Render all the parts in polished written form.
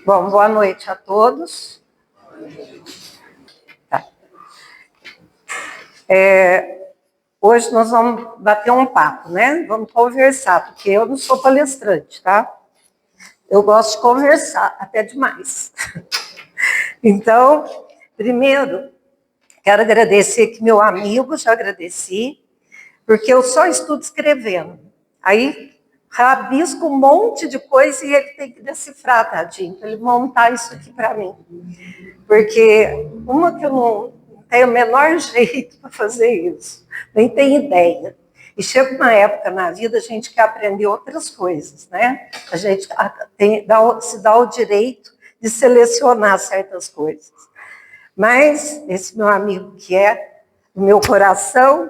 Bom, boa noite a todos. Tá. Hoje nós vamos bater um papo, né? Vamos conversar, porque eu não sou palestrante, tá? Eu gosto de conversar, até demais. Então, primeiro, quero agradecer que meu amigo, já agradeci, porque eu só estudo escrevendo. Aí, rabisco um monte de coisa e ele tem que decifrar, tadinho, para ele montar isso aqui para mim. Porque uma que eu não tenho o menor jeito para fazer isso, nem tenho ideia. E chega uma época na vida, a gente quer aprender outras coisas, né? A gente se dá o direito de selecionar certas coisas. Mas esse meu amigo que é o meu coração,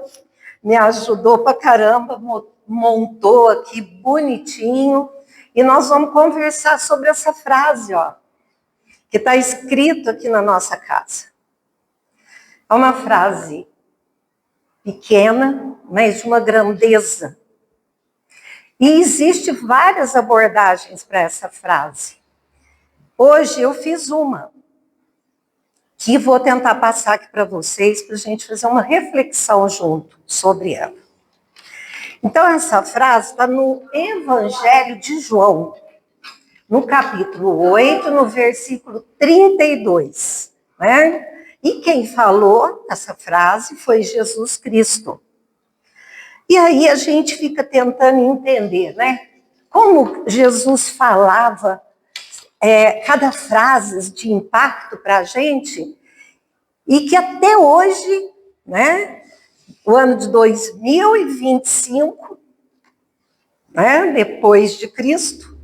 me ajudou pra caramba, montou aqui bonitinho, e nós vamos conversar sobre essa frase, ó, que está escrito aqui na nossa casa. É uma frase pequena, mas de uma grandeza. E existem várias abordagens para essa frase. Hoje eu fiz uma, que vou tentar passar aqui para vocês, para a gente fazer uma reflexão junto sobre ela. Então, essa frase está no Evangelho de João, no capítulo 8, no versículo 32, né? E quem falou essa frase foi Jesus Cristo. E aí a gente fica tentando entender, né? Como Jesus falava cada frase de impacto para a gente, e que até hoje, né? O ano de 2025, né? Depois de Cristo,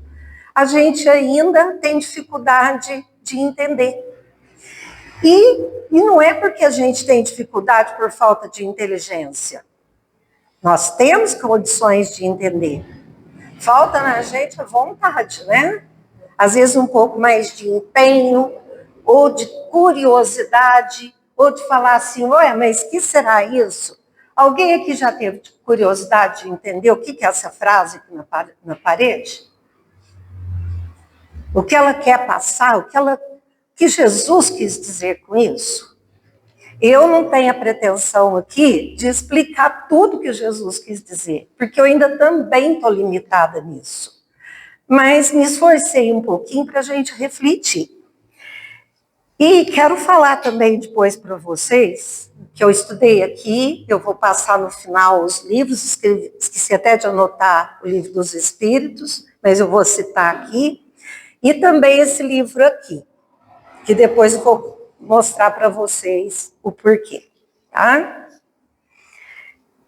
a gente ainda tem dificuldade de entender. E não é porque a gente tem dificuldade por falta de inteligência. Nós temos condições de entender. Falta na gente a vontade, né? Às vezes um pouco mais de empenho, ou de curiosidade, ou de falar assim, ué, mas que será isso? Alguém aqui já teve curiosidade de entender o que é essa frase aqui na parede? O que ela quer passar, o que Jesus quis dizer com isso? Eu não tenho a pretensão aqui de explicar tudo que Jesus quis dizer, porque eu ainda também estou limitada nisso. Mas me esforcei um pouquinho para a gente refletir. E quero falar também depois para vocês, que eu estudei aqui, eu vou passar no final os livros, esqueci até de anotar o Livro dos Espíritos, mas eu vou citar aqui, e também esse livro aqui, que depois eu vou mostrar para vocês o porquê, tá?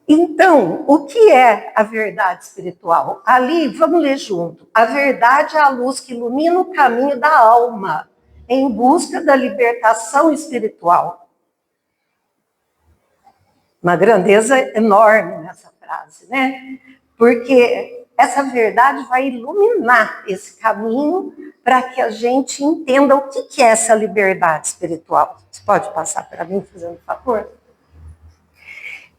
Então, o que é a verdade espiritual? Ali, vamos ler junto. A verdade é a luz que ilumina o caminho da alma, em busca da libertação espiritual. Uma grandeza enorme nessa frase, né? Porque essa verdade vai iluminar esse caminho para que a gente entenda o que é essa liberdade espiritual. Você pode passar para mim, fazendo favor?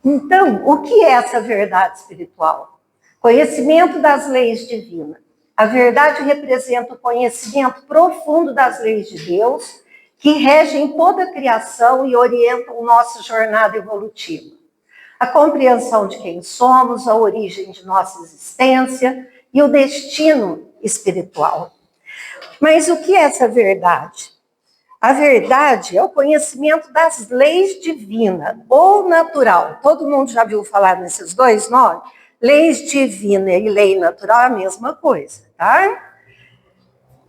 Então, o que é essa verdade espiritual? Conhecimento das leis divinas. A verdade representa o conhecimento profundo das leis de Deus, que regem toda a criação e orientam nossa jornada evolutiva. A compreensão de quem somos, a origem de nossa existência e o destino espiritual. Mas o que é essa verdade? A verdade é o conhecimento das leis divinas ou natural. Todo mundo já viu falar nesses dois nomes? Leis divina e lei natural é a mesma coisa, tá?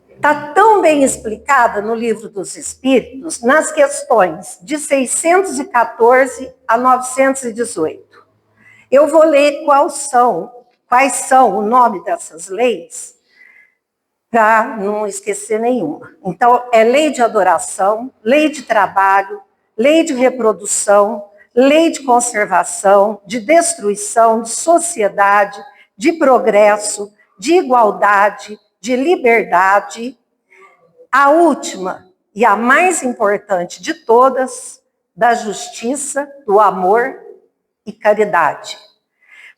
Está tão bem explicada no Livro dos Espíritos, nas questões de 614 a 918. Eu vou ler quais são o nome dessas leis, para não esquecer nenhuma. Então, é lei de adoração, lei de trabalho, lei de reprodução, lei de conservação, de destruição, de sociedade, de progresso, de igualdade, de liberdade. A última e a mais importante de todas, da justiça, do amor e caridade.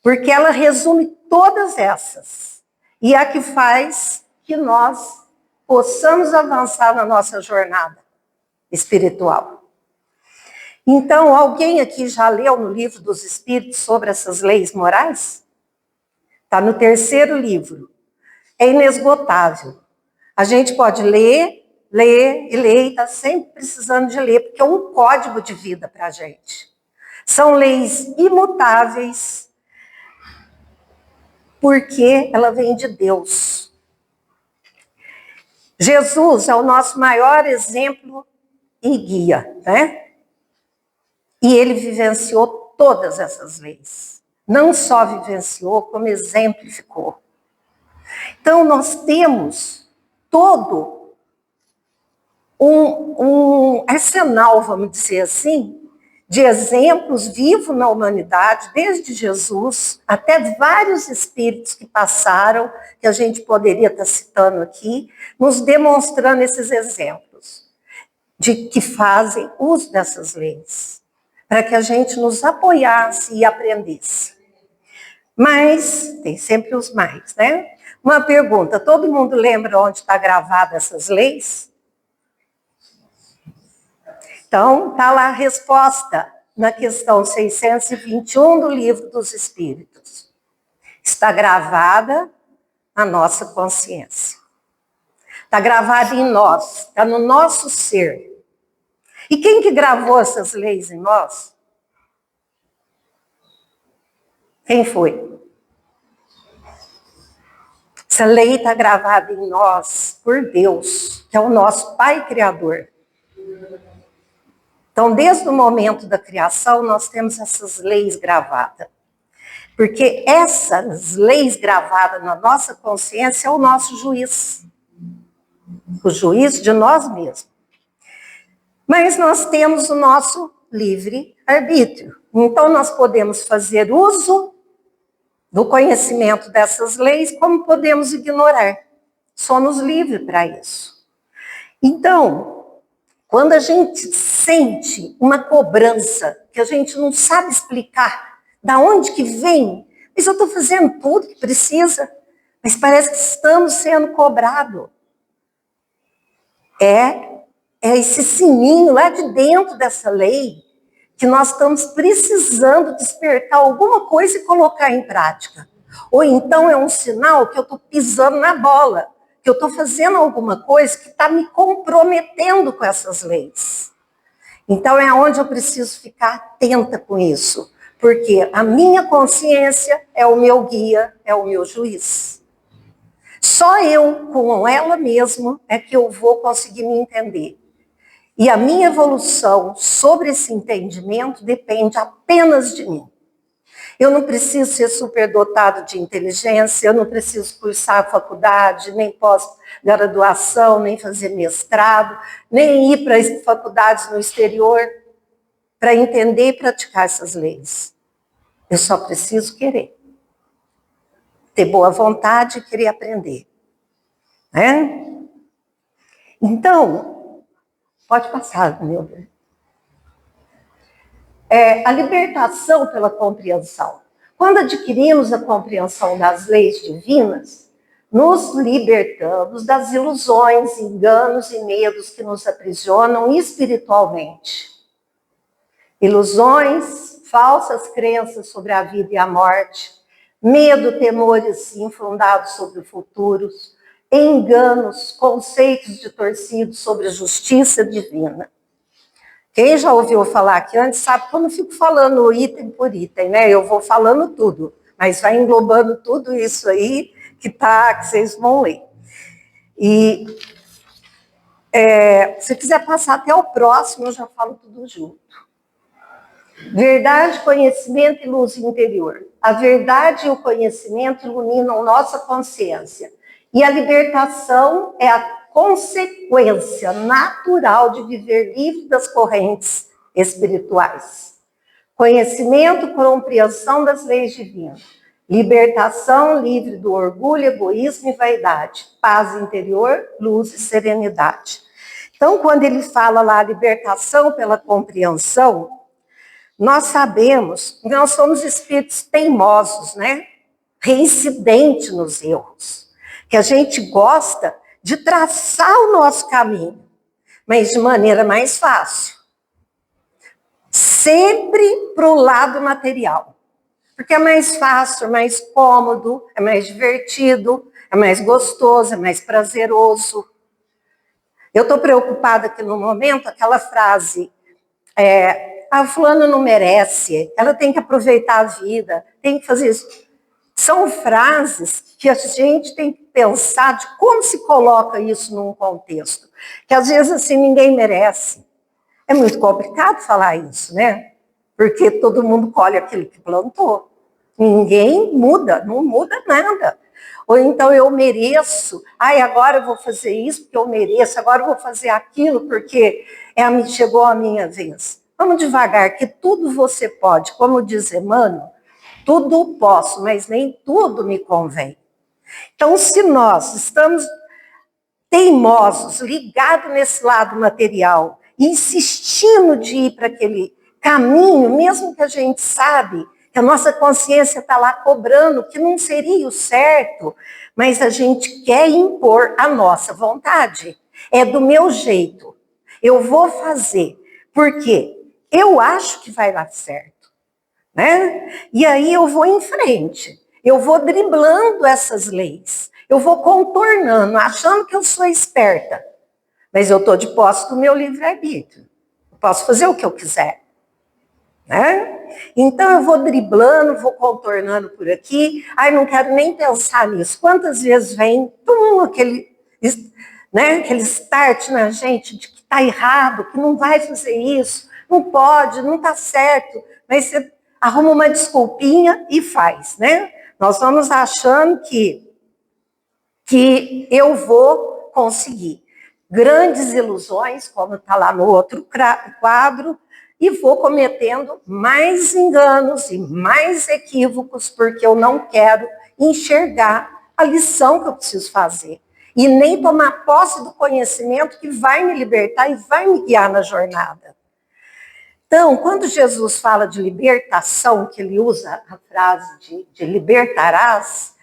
Porque ela resume todas essas. E é a que faz que nós possamos avançar na nossa jornada espiritual. Então, alguém aqui já leu no livro dos Espíritos sobre essas leis morais? Está no 3º livro. É inesgotável. A gente pode ler e está sempre precisando de ler, porque é um código de vida para a gente. São leis imutáveis, porque ela vem de Deus. Jesus é o nosso maior exemplo e guia, né? E ele vivenciou todas essas leis. Não só vivenciou, como exemplificou. Então, nós temos todo um arsenal, vamos dizer assim, de exemplos vivos na humanidade, desde Jesus até vários espíritos que passaram, que a gente poderia estar citando aqui, nos demonstrando esses exemplos, de que fazem uso dessas leis, para que a gente nos apoiasse e aprendesse. Mas, tem sempre os mais, né? Uma pergunta, todo mundo lembra onde está gravada essas leis? Então, está lá a resposta na questão 621 do Livro dos Espíritos. Está gravada na nossa consciência. Está gravada em nós, está no nosso ser. E quem que gravou essas leis em nós? Quem foi? Essa lei está gravada em nós por Deus, que é o nosso Pai Criador. Então, desde o momento da criação, nós temos essas leis gravadas. Porque essas leis gravadas na nossa consciência é o nosso juiz. O juiz de nós mesmos. Mas nós temos o nosso livre-arbítrio. Então, nós podemos fazer uso do conhecimento dessas leis, como podemos ignorar. Somos livres para isso. Então, quando a gente sente uma cobrança que a gente não sabe explicar da onde que vem, mas eu estou fazendo tudo que precisa, mas parece que estamos sendo cobrados. É esse sininho lá de dentro dessa lei que nós estamos precisando despertar alguma coisa e colocar em prática. Ou então é um sinal que eu estou pisando na bola, que eu estou fazendo alguma coisa que está me comprometendo com essas leis. Então é onde eu preciso ficar atenta com isso, porque a minha consciência é o meu guia, é o meu juiz. Só eu, com ela mesma, é que eu vou conseguir me entender. E a minha evolução sobre esse entendimento depende apenas de mim. Eu não preciso ser superdotado de inteligência, eu não preciso cursar faculdade, nem pós-graduação, nem fazer mestrado, nem ir para as faculdades no exterior para entender e praticar essas leis. Eu só preciso querer. Ter boa vontade e querer aprender. Né? Então, pode passar, meu Deus. A libertação pela compreensão. Quando adquirimos a compreensão das leis divinas, nos libertamos das ilusões, enganos e medos que nos aprisionam espiritualmente. Ilusões, falsas crenças sobre a vida e a morte, medo, temores infundados sobre o futuro, enganos, conceitos distorcidos sobre a justiça divina. Quem já ouviu falar aqui antes sabe que eu não fico falando item por item, né? Eu vou falando tudo, mas vai englobando tudo isso aí que vocês vão ler. E se quiser passar até o próximo, eu já falo tudo junto. Verdade, conhecimento e luz interior. A verdade e o conhecimento iluminam nossa consciência. E a libertação é a consequência natural de viver livre das correntes espirituais. Conhecimento, compreensão das leis divinas. Libertação livre do orgulho, egoísmo e vaidade. Paz interior, luz e serenidade. Então, quando ele fala lá libertação pela compreensão, nós sabemos que nós somos espíritos teimosos, né? Reincidentes nos erros. Que a gente gosta de traçar o nosso caminho, mas de maneira mais fácil. Sempre para o lado material. Porque é mais fácil, é mais cômodo, é mais divertido, é mais gostoso, é mais prazeroso. Eu estou preocupada que no momento, aquela frase, a fulana não merece, ela tem que aproveitar a vida, tem que fazer isso. São frases que a gente tem que pensar de como se coloca isso num contexto. Que às vezes assim ninguém merece. É muito complicado falar isso, né? Porque todo mundo colhe aquilo que plantou. Ninguém muda, não muda nada. Ou então eu mereço, agora eu vou fazer isso porque eu mereço, agora eu vou fazer aquilo porque chegou a minha vez. Vamos devagar, que tudo você pode. Como diz Emmanuel, tudo posso, mas nem tudo me convém. Então, se nós estamos teimosos, ligados nesse lado material, insistindo de ir para aquele caminho, mesmo que a gente sabe que a nossa consciência está lá cobrando, que não seria o certo, mas a gente quer impor a nossa vontade. É do meu jeito. Eu vou fazer, porque eu acho que vai dar certo, né? E aí eu vou em frente. Eu vou driblando essas leis. Eu vou contornando, achando que eu sou esperta. Mas eu estou de posse do meu livre-arbítrio. Eu posso fazer o que eu quiser. Né? Então eu vou driblando, vou contornando por aqui. Não quero nem pensar nisso. Quantas vezes vem aquele start na gente de que está errado, que não vai fazer isso, não pode, não está certo. Mas você arruma uma desculpinha e faz, né? Nós vamos achando que eu vou conseguir. Grandes ilusões, como está lá no outro quadro, e vou cometendo mais enganos e mais equívocos, porque eu não quero enxergar a lição que eu preciso fazer. E nem tomar posse do conhecimento que vai me libertar e vai me guiar na jornada. Então, quando Jesus fala de libertação, que ele usa a frase de libertarás,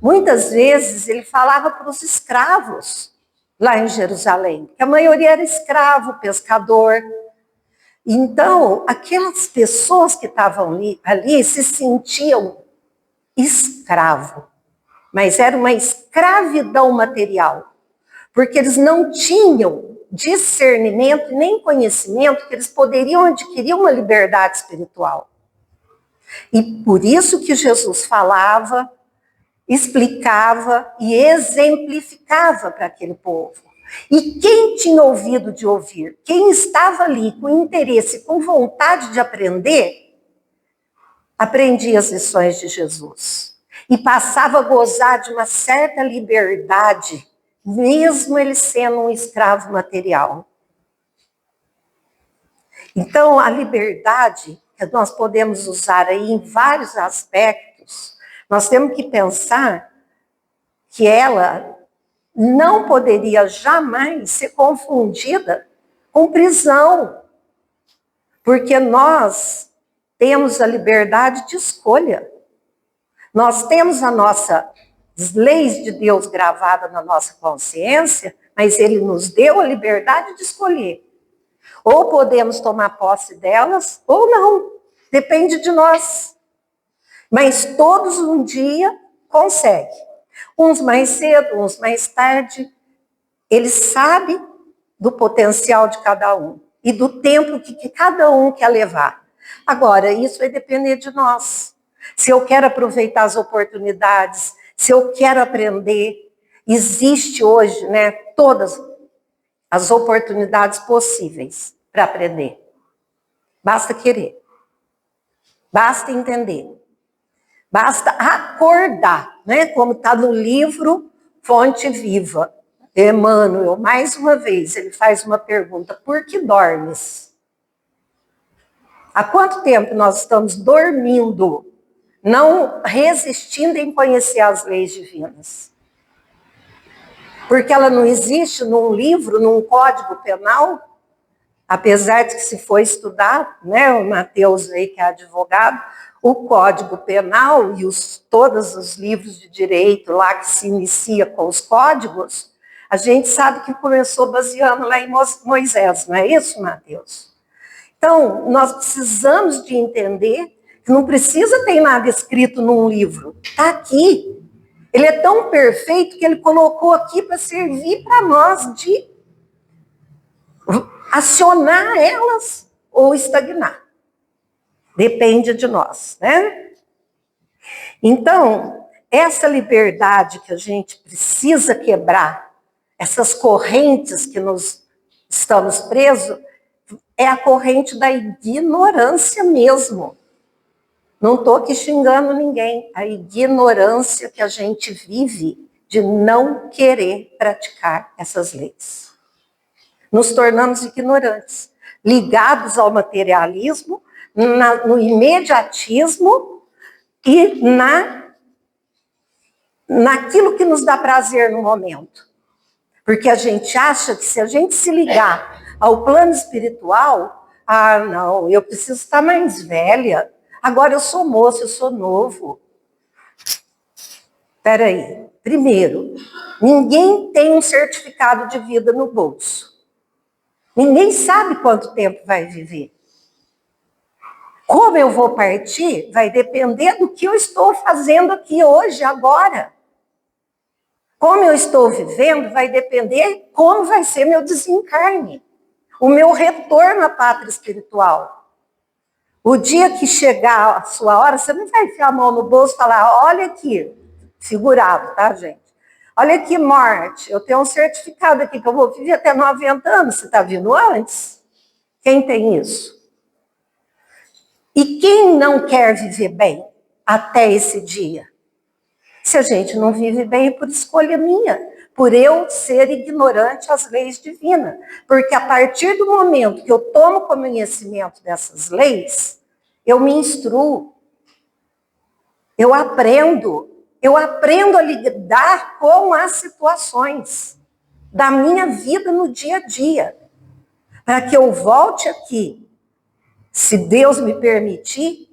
muitas vezes ele falava para os escravos lá em Jerusalém, que a maioria era escravo, pescador. Então, aquelas pessoas que estavam ali se sentiam escravo, mas era uma escravidão material, porque eles não tinham discernimento nem conhecimento que eles poderiam adquirir uma liberdade espiritual. E por isso que Jesus falava, explicava e exemplificava para aquele povo. E quem tinha ouvido de ouvir, quem estava ali com interesse, com vontade de aprender, aprendia as lições de Jesus. E passava a gozar de uma certa liberdade, mesmo ele sendo um escravo material. Então, a liberdade que nós podemos usar aí em vários aspectos, nós temos que pensar que ela não poderia jamais ser confundida com prisão, porque nós temos a liberdade de escolha. Nós temos as leis de Deus gravadas na nossa consciência, mas Ele nos deu a liberdade de escolher. Ou podemos tomar posse delas, ou não. Depende de nós. Mas todos um dia conseguem. Uns mais cedo, uns mais tarde. Ele sabe do potencial de cada um e do tempo que cada um quer levar. Agora, isso vai depender de nós. Se eu quero aproveitar as oportunidades, se eu quero aprender, existe hoje, né, todas as oportunidades possíveis para aprender. Basta querer. Basta entender. Basta acordar, né? Como está no livro Fonte Viva. Emmanuel, mais uma vez, ele faz uma pergunta: por que dormes? Há quanto tempo nós estamos dormindo, não resistindo em conhecer as leis divinas? Porque ela não existe num livro, num código penal? Apesar de que se for estudar, né, o Mateus aí que é advogado, o Código Penal e todos os livros de direito lá que se inicia com os códigos, A gente sabe que começou baseando lá em Moisés, não é isso, Mateus? Então, nós precisamos de entender que não precisa ter nada escrito num livro. Está aqui. Ele é tão perfeito que ele colocou aqui para servir para nós de acionar elas ou estagnar. Depende de nós, né? Então, essa liberdade que a gente precisa quebrar, essas correntes que nós estamos presos, é a corrente da ignorância mesmo. Não estou aqui xingando ninguém. A ignorância que a gente vive de não querer praticar essas leis. Nos tornamos ignorantes, ligados ao materialismo, no imediatismo e naquilo que nos dá prazer no momento. Porque a gente acha que se a gente se ligar ao plano espiritual, não, eu preciso estar mais velha, agora eu sou moça, eu sou novo. Espera aí. Primeiro, ninguém tem um certificado de vida no bolso. Ninguém sabe quanto tempo vai viver. Como eu vou partir vai depender do que eu estou fazendo aqui hoje, agora. Como eu estou vivendo vai depender como vai ser meu desencarne, o meu retorno à pátria espiritual. O dia que chegar a sua hora, você não vai enfiar a mão no bolso e falar, olha aqui, figurado, tá, gente? Olha aqui, morte, eu tenho um certificado aqui que eu vou viver até 90 anos, você está vindo antes? Quem tem isso? E quem não quer viver bem até esse dia? Se a gente não vive bem é por escolha minha, por eu ser ignorante às leis divinas. Porque a partir do momento que eu tomo conhecimento dessas leis, eu me instruo, eu aprendo a lidar com as situações da minha vida no dia a dia, para que eu volte aqui, se Deus me permitir,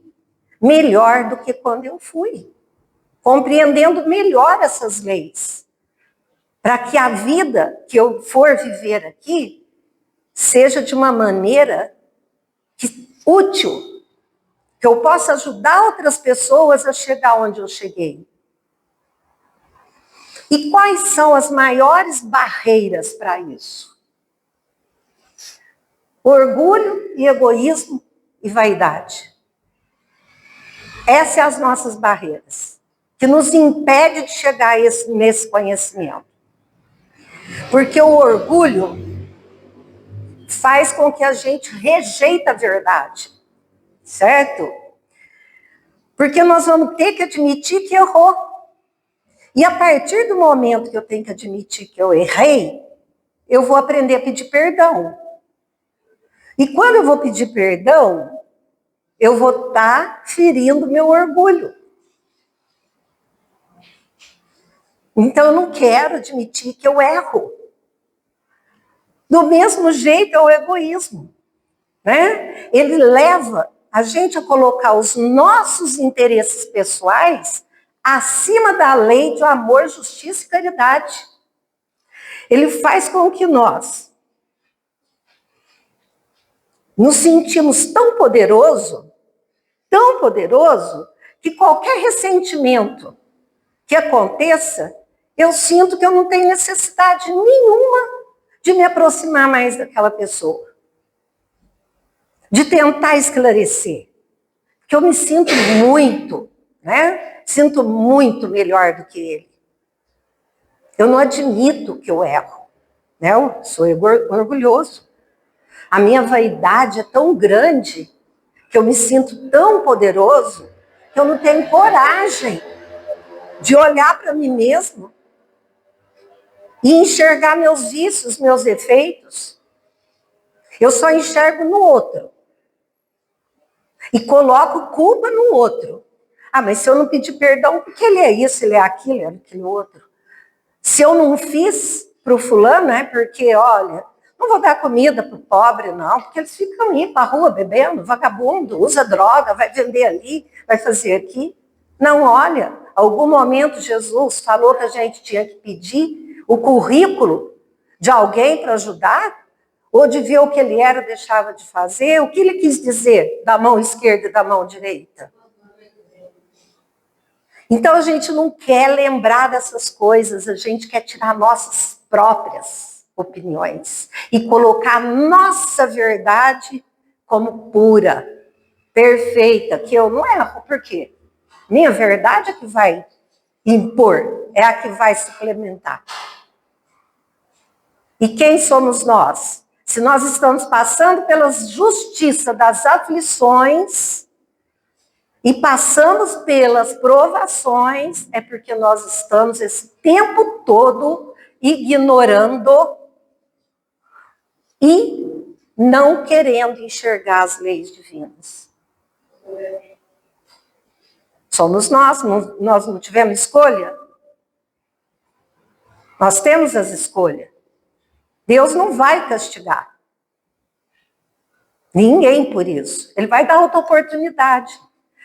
melhor do que quando eu fui, compreendendo melhor essas leis, para que a vida que eu for viver aqui seja de uma maneira útil, que eu possa ajudar outras pessoas a chegar onde eu cheguei. E quais são as maiores barreiras para isso? Orgulho e egoísmo e vaidade. Essas são as nossas barreiras, que nos impede de chegar nesse conhecimento. Porque o orgulho faz com que a gente rejeite a verdade, certo? Porque nós vamos ter que admitir que errou. E a partir do momento que eu tenho que admitir que eu errei, eu vou aprender a pedir perdão. E quando eu vou pedir perdão, eu vou estar ferindo meu orgulho. Então eu não quero admitir que eu erro. Do mesmo jeito é o egoísmo, né? Ele leva a gente a colocar os nossos interesses pessoais acima da lei de amor, justiça e caridade. Ele faz com que nós nos sentimos tão poderoso, que qualquer ressentimento que aconteça, eu sinto que eu não tenho necessidade nenhuma de me aproximar mais daquela pessoa, de tentar esclarecer, porque eu me sinto muito, né? Sinto muito melhor do que ele. Eu não admito que eu erro, né? Eu sou orgulhoso. A minha vaidade é tão grande que eu me sinto tão poderoso que eu não tenho coragem de olhar para mim mesmo e enxergar meus vícios, meus defeitos. Eu só enxergo no outro. E coloco culpa no outro. Mas se eu não pedir perdão, porque ele é isso, ele é aquilo, ele é aquele outro. Se eu não fiz para o fulano, é porque, olha, não vou dar comida para o pobre, não, porque eles ficam aí para a rua bebendo, vagabundo, usa droga, vai vender ali, vai fazer aqui. Não, olha, algum momento Jesus falou que a gente tinha que pedir o currículo de alguém para ajudar? Ou de ver o que ele era, deixava de fazer? O que ele quis dizer da mão esquerda e da mão direita? Então, a gente não quer lembrar dessas coisas, a gente quer tirar nossas próprias opiniões e colocar a nossa verdade como pura, perfeita, que eu não erro. Por quê? Minha verdade é que vai impor, é a que vai suplementar. E quem somos nós? Se nós estamos passando pela justiça das aflições e passamos pelas provações, é porque nós estamos esse tempo todo ignorando e não querendo enxergar as leis divinas. Somos nós não tivemos escolha? Nós temos as escolhas. Deus não vai castigar ninguém por isso. Ele vai dar outra oportunidade.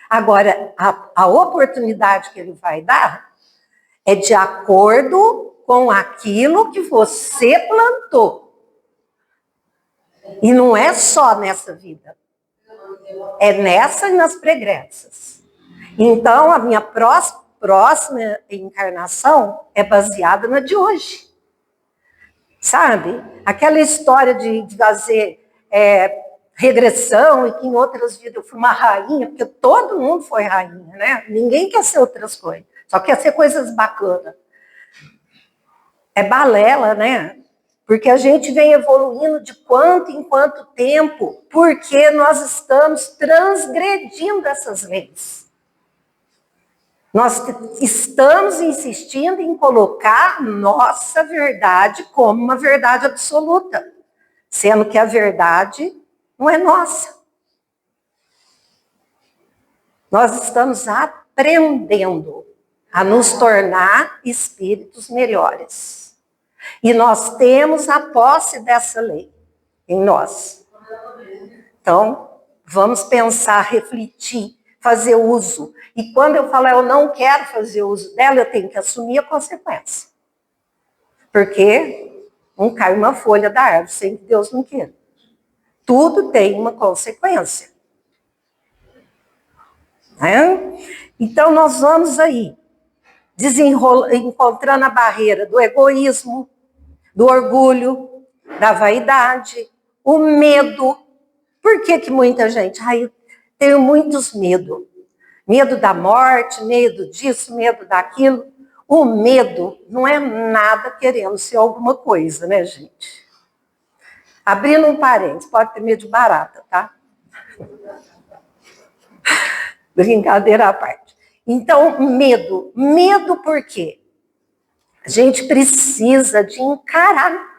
Agora, a oportunidade que ele vai dar é de acordo com aquilo que você plantou. E não é só nessa vida. É nessa e nas pregressas. Então, a minha próxima encarnação é baseada na de hoje. Sabe? Aquela história de fazer regressão e que em outras vidas eu fui uma rainha, porque todo mundo foi rainha, né? Ninguém quer ser outras coisas, só quer ser coisas bacanas. É balela, né? Porque a gente vem evoluindo de quanto em quanto tempo, porque nós estamos transgredindo essas leis. Nós estamos insistindo em colocar nossa verdade como uma verdade absoluta, sendo que a verdade não é nossa. Nós estamos aprendendo a nos tornar espíritos melhores. E nós temos a posse dessa lei em nós. Então, vamos pensar, refletir, fazer uso. E quando eu falar eu não quero fazer uso dela, eu tenho que assumir a consequência. Porque não cai uma folha da árvore sem que Deus não queira. Tudo tem uma consequência. Né? Então, nós vamos aí, encontrando a barreira do egoísmo, do orgulho, da vaidade, o medo. Por que muita gente? Eu tenho muitos medos. Medo da morte, medo disso, medo daquilo. O medo não é nada querendo ser alguma coisa, né, gente? Abrindo um parênteses, pode ter medo de barata, tá? Brincadeira à parte. Então, medo. Medo por quê? A gente precisa de encarar.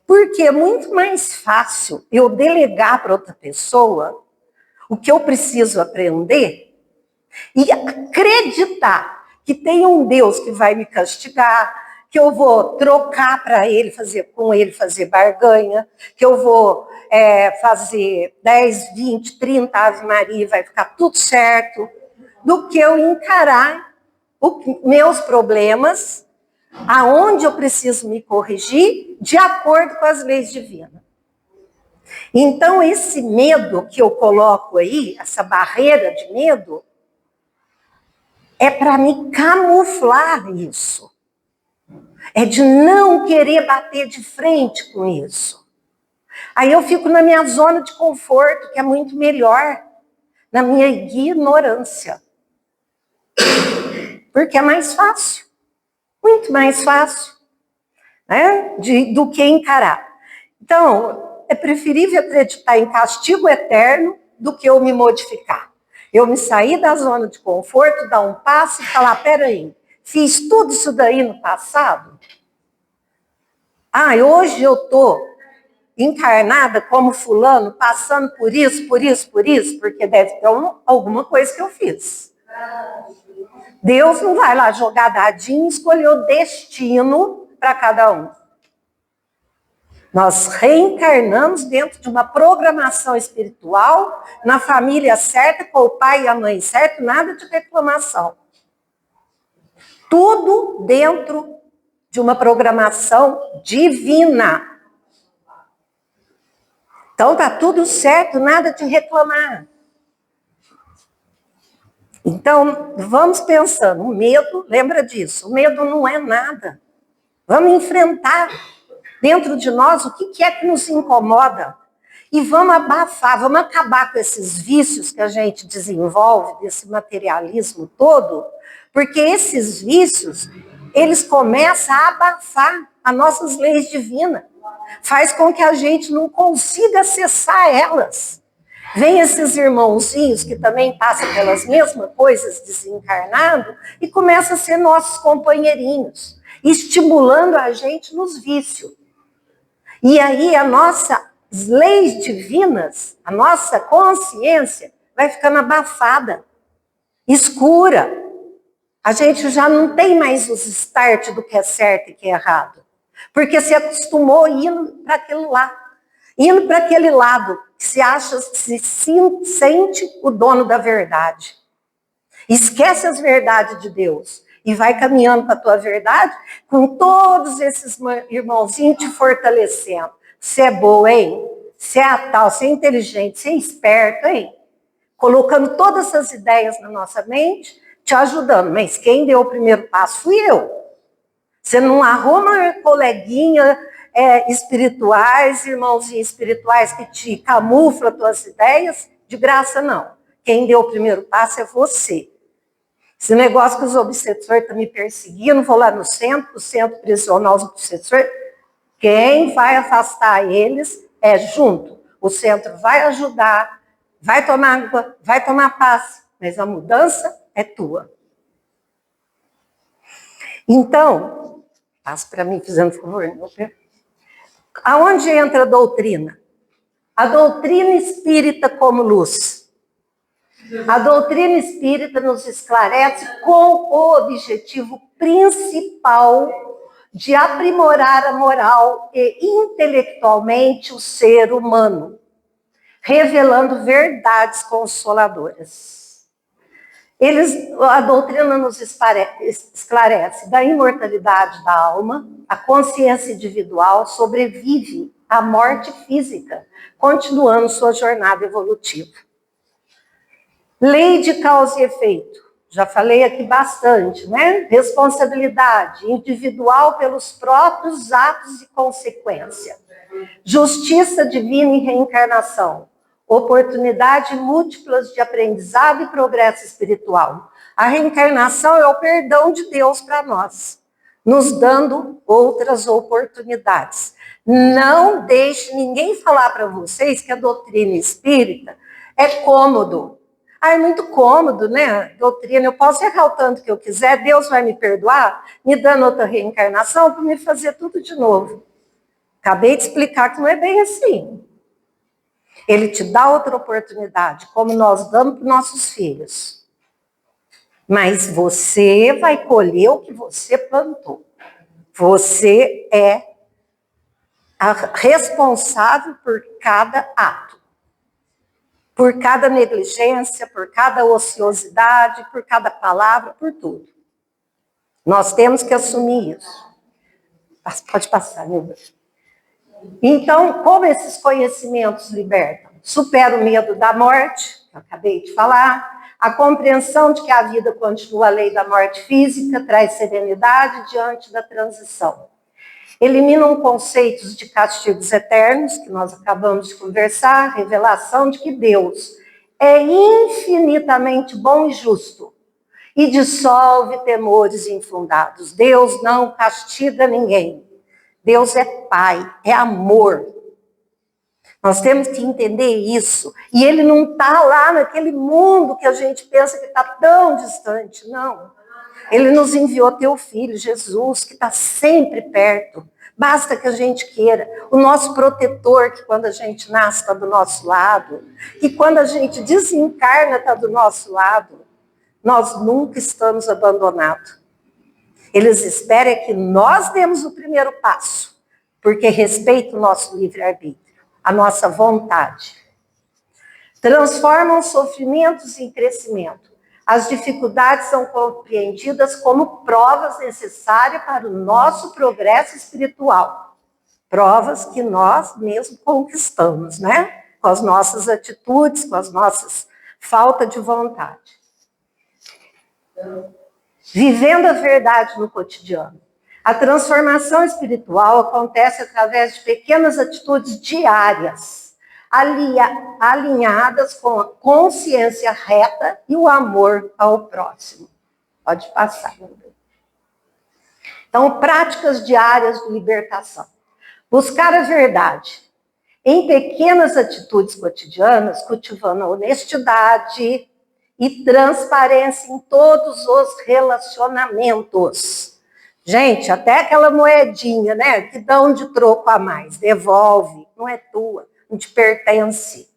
Porque é muito mais fácil eu delegar para outra pessoa o que eu preciso aprender e acreditar que tem um Deus que vai me castigar, que eu vou trocar para ele, com ele fazer barganha, que eu vou fazer 10, 20, 30 Ave Maria e vai ficar tudo certo, do que eu encarar meus problemas, aonde eu preciso me corrigir, de acordo com as leis divinas. Então, esse medo que eu coloco aí, essa barreira de medo, é para me camuflar isso. É de não querer bater de frente com isso. Aí eu fico na minha zona de conforto, que é muito melhor, na minha ignorância. Porque é mais fácil. Muito mais fácil, né, do que encarar. Então, é preferível acreditar em castigo eterno do que eu me modificar. Eu me sair da zona de conforto, dar um passo e falar, peraí, fiz tudo isso daí no passado? Hoje eu estou encarnada como fulano, passando por isso, porque deve ter alguma coisa que eu fiz. Deus não vai lá jogar dadinho e escolher o destino para cada um. Nós reencarnamos dentro de uma programação espiritual, na família certa, com o pai e a mãe certo, nada de reclamação. Tudo dentro de uma programação divina. Então tá tudo certo, nada de reclamar. Então, vamos pensando, o medo, lembra disso, o medo não é nada. Vamos enfrentar dentro de nós o que é que nos incomoda. E vamos abafar, vamos acabar com esses vícios que a gente desenvolve, desse materialismo todo, porque esses vícios, eles começam a abafar as nossas leis divinas. Faz com que a gente não consiga acessar elas. Vem esses irmãozinhos que também passam pelas mesmas coisas desencarnado e começam a ser nossos companheirinhos, estimulando a gente nos vícios. E aí as nossas leis divinas, a nossa consciência vai ficando abafada, escura. A gente já não tem mais os start do que é certo e que é errado. Porque se acostumou indo para aquele lá. Indo para aquele lado, que se acha, se sente o dono da verdade. Esquece as verdades de Deus e vai caminhando para a tua verdade com todos esses irmãozinhos te fortalecendo. Você é boa, hein? Você é a tal, você é inteligente, você é esperto, hein? Colocando todas essas ideias na nossa mente, te ajudando. Mas quem deu o primeiro passo fui eu. Você não arruma coleguinha espirituais, irmãozinhos espirituais que te camuflam as tuas ideias, de graça não. Quem deu o primeiro passo é você. Esse negócio que os obsessores estão me perseguindo, vou lá no centro, o centro prisional os obsessores, quem vai afastar eles é junto. O centro vai ajudar, vai tomar água, vai tomar paz, mas a mudança é tua. Então, passa para mim, fazendo favor. Aonde entra a doutrina? A doutrina espírita como luz. A doutrina espírita nos esclarece com o objetivo principal de aprimorar a moral e intelectualmente o ser humano, revelando verdades consoladoras. A doutrina nos esclarece da imortalidade da alma, a consciência individual sobrevive à morte física, continuando sua jornada evolutiva. Lei de causa e efeito, já falei aqui bastante, né? Responsabilidade individual pelos próprios atos e consequência. Justiça divina e reencarnação. Oportunidades múltiplas de aprendizado e progresso espiritual. A reencarnação é o perdão de Deus para nós, nos dando outras oportunidades. Não deixe ninguém falar para vocês que a doutrina espírita é cômodo. Ah, é muito cômodo, né? Doutrina, eu posso errar o tanto que eu quiser, Deus vai me perdoar, me dando outra reencarnação para me fazer tudo de novo. Acabei de explicar que não é bem assim. Ele te dá outra oportunidade, como nós damos para os nossos filhos. Mas você vai colher o que você plantou. Você é responsável por cada ato. Por cada negligência, por cada ociosidade, por cada palavra, por tudo. Nós temos que assumir isso. Pode passar, Nilda. Então, como esses conhecimentos libertam? Supera o medo da morte, que eu acabei de falar, a compreensão de que a vida continua a lei da morte física, traz serenidade diante da transição. Eliminam conceitos de castigos eternos, que nós acabamos de conversar, revelação de que Deus é infinitamente bom e justo e dissolve temores infundados. Deus não castiga ninguém. Deus é Pai, é amor. Nós temos que entender isso. E Ele não está lá naquele mundo que a gente pensa que está tão distante, não. Ele nos enviou teu Filho, Jesus, que está sempre perto. Basta que a gente queira. O nosso protetor, que quando a gente nasce está do nosso lado, que quando a gente desencarna está do nosso lado. Nós nunca estamos abandonados. Eles esperam que nós demos o primeiro passo, porque respeita o nosso livre-arbítrio, a nossa vontade. Transformam sofrimentos em crescimento. As dificuldades são compreendidas como provas necessárias para o nosso progresso espiritual. Provas que nós mesmos conquistamos, né? Com as nossas atitudes, com as nossas falta de vontade. Vivendo a verdade no cotidiano. A transformação espiritual acontece através de pequenas atitudes diárias, alinhadas com a consciência reta e o amor ao próximo. Pode passar. Então, práticas diárias de libertação. Buscar a verdade em pequenas atitudes cotidianas, cultivando a honestidade e transparência em todos os relacionamentos. Gente, até aquela moedinha, né, que dão de troco a mais, devolve, não é tua, não te pertence.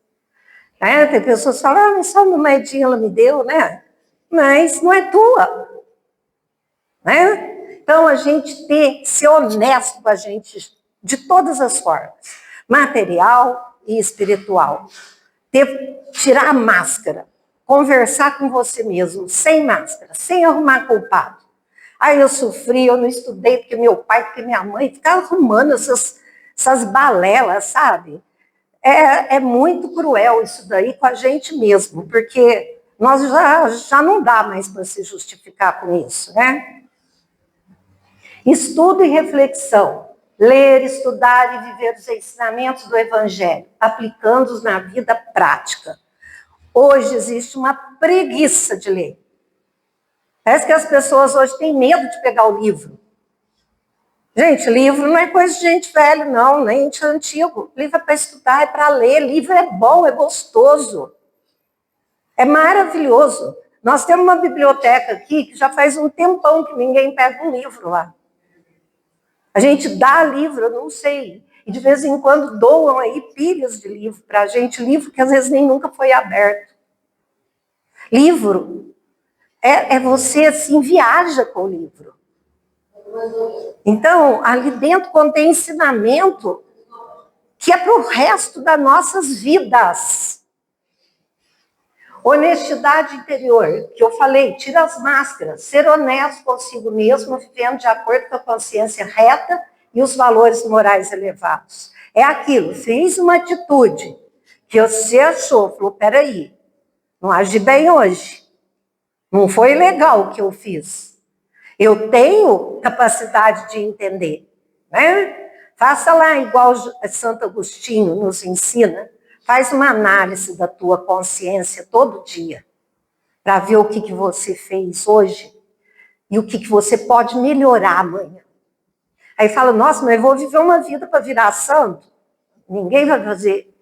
Né? Tem pessoas que falam, mas só uma moedinha ela me deu, né? Mas não é tua. Né? Então, a gente tem que ser honesto com a gente de todas as formas, material e espiritual. Tirar a máscara, conversar com você mesmo, sem máscara, sem arrumar culpado. Aí eu sofri, eu não estudei porque meu pai, porque minha mãe, ficava arrumando essas balelas, sabe? É muito cruel isso daí com a gente mesmo, porque nós já não dá mais para se justificar com isso, né? Estudo e reflexão. Ler, estudar e viver os ensinamentos do Evangelho, aplicando-os na vida prática. Hoje existe uma preguiça de ler. Parece que as pessoas hoje têm medo de pegar o livro. Gente, livro não é coisa de gente velha, não, nem de antigo. Livro é para estudar, é para ler. Livro é bom, é gostoso. É maravilhoso. Nós temos uma biblioteca aqui que já faz um tempão que ninguém pega um livro lá. A gente dá livro, eu não sei. E de vez em quando doam aí pilhas de livro para a gente, livro que às vezes nem nunca foi aberto. Livro é você assim, viaja com o livro. Então, ali dentro contém ensinamento que é para o resto das nossas vidas. Honestidade interior, que eu falei, tira as máscaras, ser honesto consigo mesmo, vivendo de acordo com a consciência reta e os valores morais elevados. É aquilo, fiz uma atitude que você achou, falou, peraí, não agi bem hoje, não foi legal o que eu fiz. Eu tenho capacidade de entender, né? Faça lá igual Santo Agostinho nos ensina, faz uma análise da tua consciência todo dia, para ver o que você fez hoje e o que você pode melhorar amanhã. Aí fala, nossa, mas eu vou viver uma vida para virar santo? Ninguém vai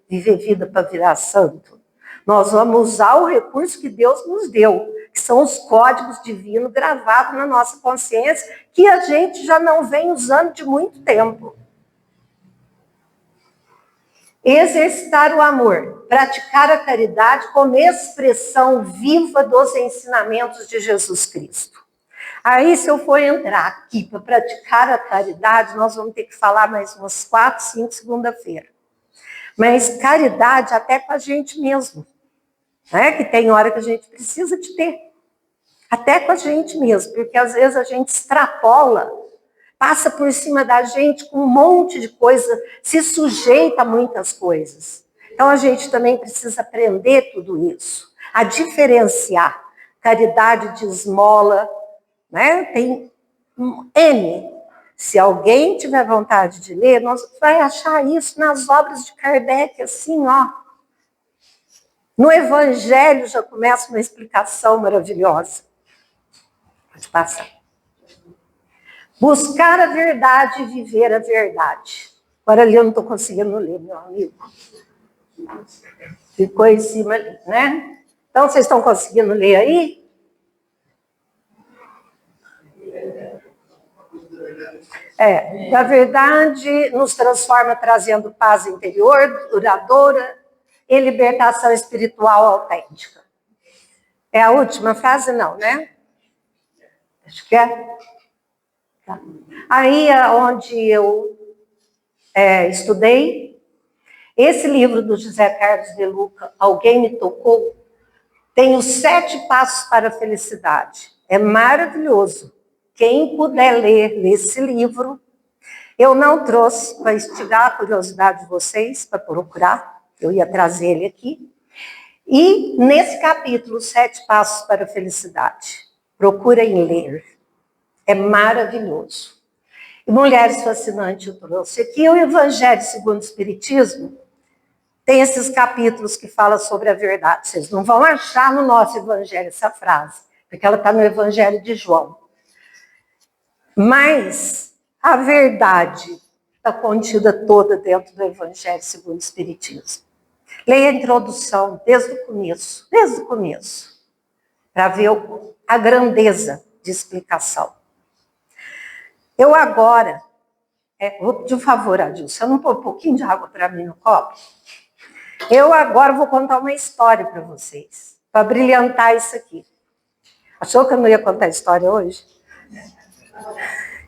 viver vida para virar santo. Nós vamos usar o recurso que Deus nos deu, que são os códigos divinos gravados na nossa consciência, que a gente já não vem usando de muito tempo. Exercitar o amor, praticar a caridade como expressão viva dos ensinamentos de Jesus Cristo. Aí, se eu for entrar aqui para praticar a caridade, nós vamos ter que falar mais umas 4, 5 segunda-feira. Mas caridade até com a gente mesmo, né? Que tem hora que a gente precisa de ter. Até com a gente mesmo, porque às vezes a gente extrapola, passa por cima da gente com um monte de coisa, se sujeita a muitas coisas. Então a gente também precisa aprender tudo isso, a diferenciar caridade de esmola, né? Tem N. Se alguém tiver vontade de ler, nós vai achar isso nas obras de Kardec, assim, ó. No Evangelho já começa uma explicação maravilhosa. Pode passar. Buscar a verdade e viver a verdade. Agora ali eu não estou conseguindo ler, meu amigo. Ficou em cima ali, né? Então, vocês estão conseguindo ler aí? A verdade nos transforma trazendo paz interior, duradoura e libertação espiritual autêntica. É a última frase? Não, né? Acho que é. Tá. Aí é onde eu estudei, esse livro do José Carlos de Luca, Alguém Me Tocou, Tem os 7 passos para a felicidade. É maravilhoso. Quem puder ler nesse livro, eu não trouxe para instigar a curiosidade de vocês, para procurar, eu ia trazer ele aqui. E nesse capítulo, 7 passos para a felicidade, procurem ler. É maravilhoso. E Mulheres Fascinantes eu trouxe aqui. O Evangelho segundo o Espiritismo tem esses capítulos que falam sobre a verdade. Vocês não vão achar no nosso Evangelho essa frase, porque ela está no Evangelho de João. Mas a verdade está contida toda dentro do Evangelho segundo o Espiritismo. Leia a introdução desde o começo, para ver a grandeza de explicação. Eu agora, vou pedir um favor, Adilson, não pôr um pouquinho de água para mim no copo? Eu agora vou contar uma história para vocês, para brilhantar isso aqui. Achou que eu não ia contar a história hoje?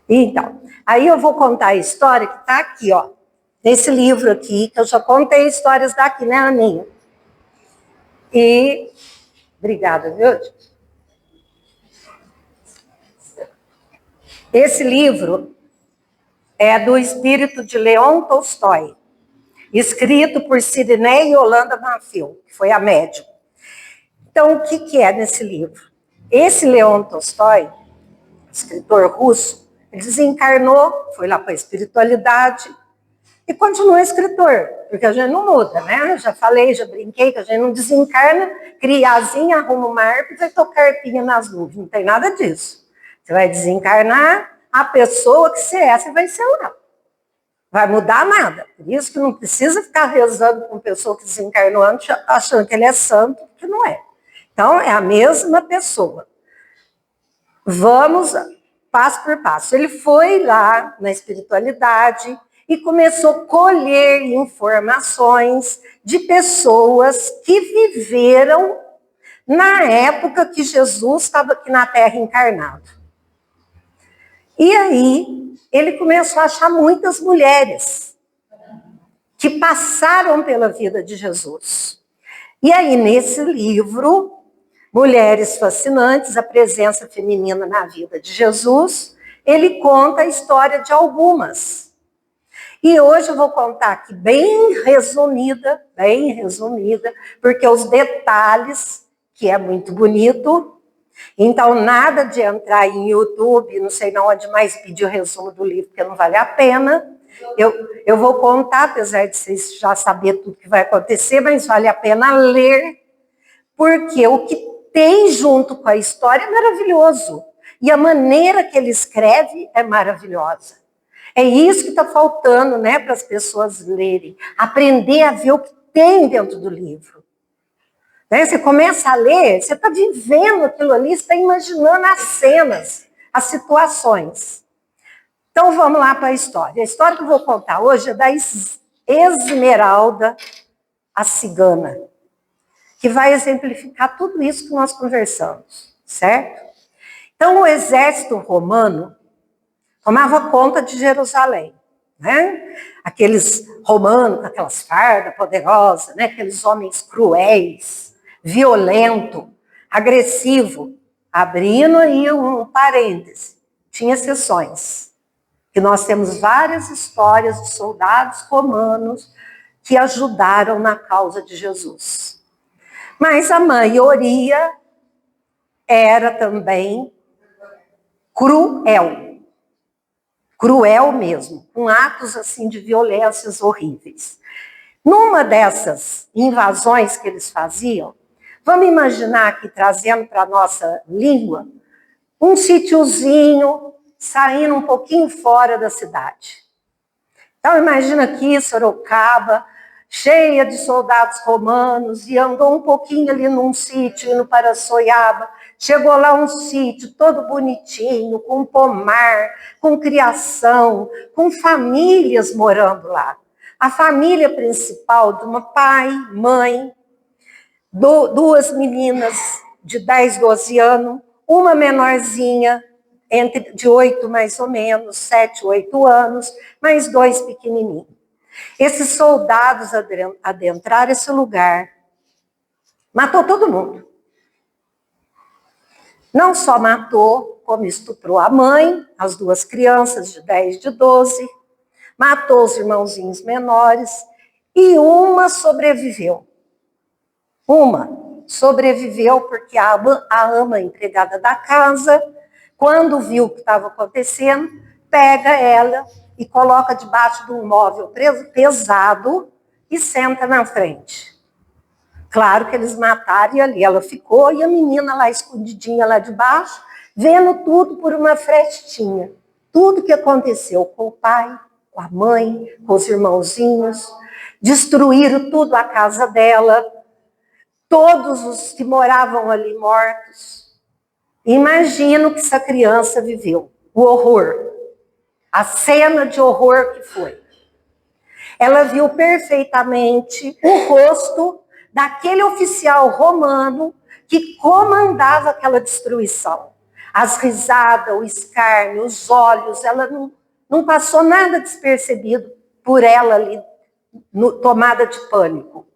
Então, aí eu vou contar a história que está aqui, ó, nesse livro aqui, que eu já contei histórias daqui, né, Aninha? E, obrigada, viu? Esse livro é do espírito de Leon Tolstói, escrito por Sidney Yolanda Manfield, que foi a médium. Então, o que é nesse livro? Esse Leon Tolstói, escritor russo, ele desencarnou, foi lá para a espiritualidade e continua escritor, porque a gente não muda, né? Já falei, já brinquei que a gente não desencarna, cria asinha, arruma uma harpa e vai tocar arpinha nas nuvens. Não tem nada disso. Você vai desencarnar, a pessoa que você é, você vai ser lá. Vai mudar nada. Por isso que não precisa ficar rezando com pessoa que desencarnou antes, achando que ele é santo, porque não é. Então, é a mesma pessoa. Vamos passo por passo. Ele foi lá na espiritualidade e começou a colher informações de pessoas que viveram na época que Jesus estava aqui na Terra encarnado. E aí, ele começou a achar muitas mulheres que passaram pela vida de Jesus. E aí, nesse livro, Mulheres Fascinantes, a presença feminina na vida de Jesus, ele conta a história de algumas. E hoje eu vou contar aqui bem resumida, porque os detalhes, que é muito bonito. Então, nada de entrar em YouTube, não sei onde mais pedir o resumo do livro, porque não vale a pena. Eu vou contar, apesar de vocês já saberem tudo que vai acontecer, mas vale a pena ler, porque o que tem junto com a história é maravilhoso. E a maneira que ele escreve é maravilhosa. É isso que está faltando, né, para as pessoas lerem. Aprender a ver o que tem dentro do livro. Né? Você começa a ler, você está vivendo aquilo ali, você está imaginando as cenas, as situações. Então vamos lá para a história. A história que eu vou contar hoje é da Esmeralda, a cigana, que vai exemplificar tudo isso que nós conversamos, certo? Então o exército romano tomava conta de Jerusalém, né? Aqueles romanos com aquelas fardas poderosas, né? Aqueles homens cruéis, violento, agressivo. Abrindo aí um parêntese, tinha exceções, que nós temos várias histórias de soldados romanos que ajudaram na causa de Jesus. Mas a maioria era também cruel mesmo, com atos assim de violências horríveis. Numa dessas invasões que eles faziam, vamos imaginar aqui, trazendo para a nossa língua, um sítiozinho saindo um pouquinho fora da cidade. Então imagina aqui Sorocaba, cheia de soldados romanos, e andou um pouquinho ali num sítio, indo para Soiaba. Chegou lá um sítio todo bonitinho, com pomar, com criação, com famílias morando lá. A família principal de uma pai, mãe, duas meninas de 10, 12 anos, uma menorzinha, de 8 mais ou menos, 7, 8 anos, mais 2 pequenininhos. Esses soldados adentraram esse lugar, matou todo mundo. Não só matou, como estuprou a mãe, as duas crianças de 10 e de 12, matou os irmãozinhos menores e uma sobreviveu. Uma sobreviveu porque a ama empregada da casa, quando viu o que estava acontecendo, pega ela e coloca debaixo de um móvel pesado e senta na frente. Claro que eles mataram e ali ela ficou e a menina lá escondidinha lá debaixo, vendo tudo por uma frestinha. Tudo que aconteceu com o pai, com a mãe, com os irmãozinhos, destruíram tudo a casa dela, todos os que moravam ali mortos. Imagino que essa criança viveu o horror, a cena de horror que foi. Ela viu perfeitamente o rosto daquele oficial romano que comandava aquela destruição. As risadas, o escárnio, os olhos, ela não passou nada despercebido por ela ali, tomada de pânico.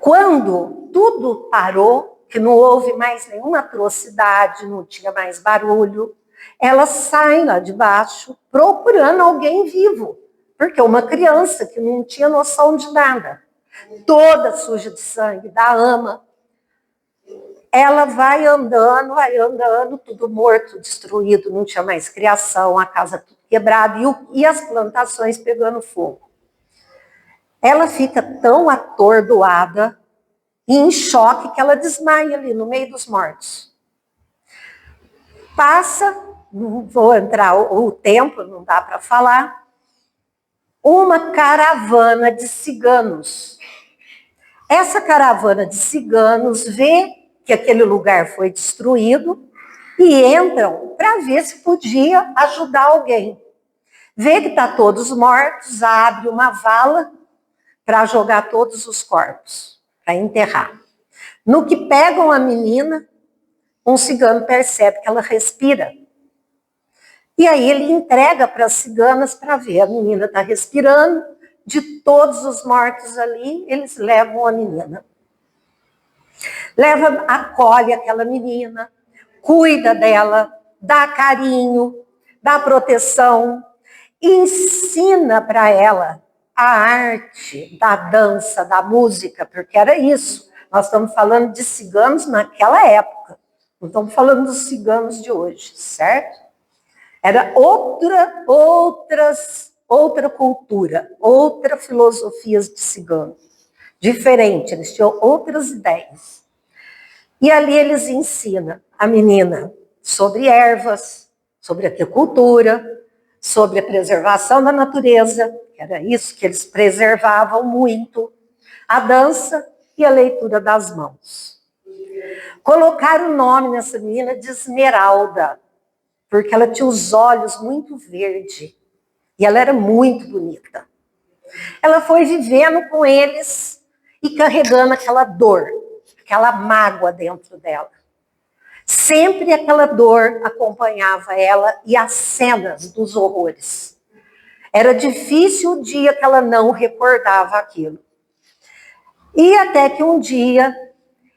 Quando tudo parou, que não houve mais nenhuma atrocidade, não tinha mais barulho, ela sai lá de baixo procurando alguém vivo, porque uma criança que não tinha noção de nada, toda suja de sangue, da ama, ela vai andando, tudo morto, destruído, não tinha mais criação, a casa tudo quebrada e as plantações pegando fogo. Ela fica tão atordoada e em choque que ela desmaia ali no meio dos mortos. Passa, não vou entrar o tempo, não dá para falar, uma caravana de ciganos. Essa caravana de ciganos vê que aquele lugar foi destruído e entram para ver se podia ajudar alguém. Vê que está todos mortos, abre uma vala para jogar todos os corpos, para enterrar. No que pegam a menina, um cigano percebe que ela respira. E aí ele entrega para as ciganas para ver. A menina está respirando, de todos os mortos ali, eles levam a menina. Acolhe aquela menina, cuida dela, dá carinho, dá proteção, ensina para ela a arte da dança, da música, porque era isso. Nós estamos falando de ciganos naquela época, não estamos falando dos ciganos de hoje, certo? Era outra cultura, outra filosofia de cigano, diferente, eles tinham outras ideias. E ali eles ensinam a menina sobre ervas, sobre agricultura, sobre a preservação da natureza, que era isso que eles preservavam muito, a dança e a leitura das mãos. Colocaram o nome nessa menina de Esmeralda, porque ela tinha os olhos muito verdes e ela era muito bonita. Ela foi vivendo com eles e carregando aquela dor, aquela mágoa dentro dela. Sempre aquela dor acompanhava ela e as cenas dos horrores. Era difícil o dia que ela não recordava aquilo. E até que um dia,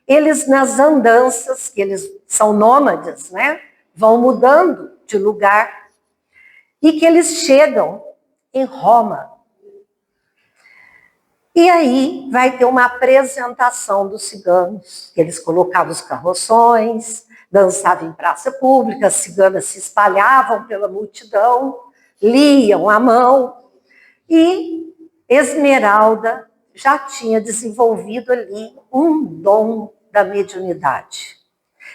eles nas andanças, que eles são nômades, né? Vão mudando de lugar, e que eles chegam em Roma. E aí vai ter uma apresentação dos ciganos, eles colocavam os carroções, dançavam em praça pública, as ciganas se espalhavam pela multidão, liam a mão, e Esmeralda já tinha desenvolvido ali um dom da mediunidade.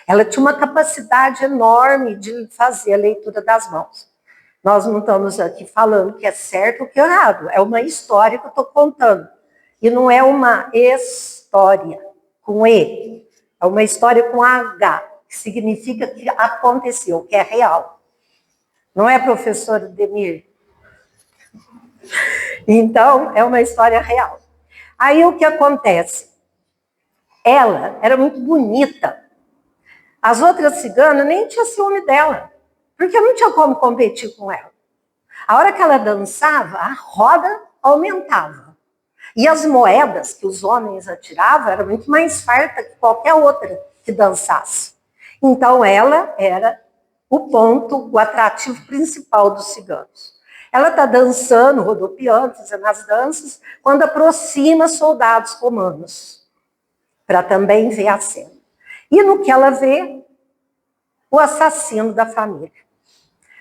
Ela tinha uma capacidade enorme de fazer a leitura das mãos. Nós não estamos aqui falando que é certo ou que é errado, é uma história que eu estou contando. E não é uma história com E, é uma história com H, que significa que aconteceu, que é real. Não é, professor Demir? Então, é uma história real. Aí o que acontece? Ela era muito bonita. As outras ciganas nem tinham ciúme dela, porque não tinha como competir com ela. A hora que ela dançava, a roda aumentava. E as moedas que os homens atiravam eram muito mais fartas que qualquer outra que dançasse. Então, ela era o ponto, o atrativo principal dos ciganos. Ela está dançando, rodopiando, fazendo as danças, quando aproxima soldados romanos, para também ver a cena. E no que ela vê, o assassino da família.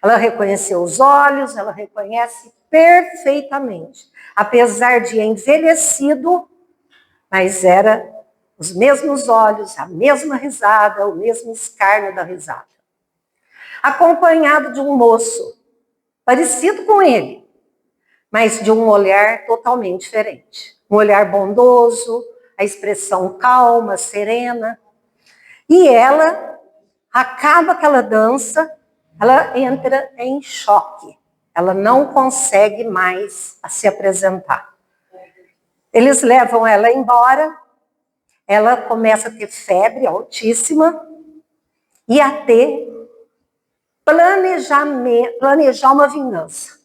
Ela reconheceu os olhos, ela reconhece perfeitamente. Apesar de envelhecido, mas era os mesmos olhos, a mesma risada, o mesmo escárnio da risada. Acompanhado de um moço, parecido com ele, mas de um olhar totalmente diferente. Um olhar bondoso, a expressão calma, serena. E ela acaba aquela dança, ela entra em choque. Ela não consegue mais se apresentar. Eles levam ela embora, ela começa a ter febre altíssima e a ter planejar uma vingança.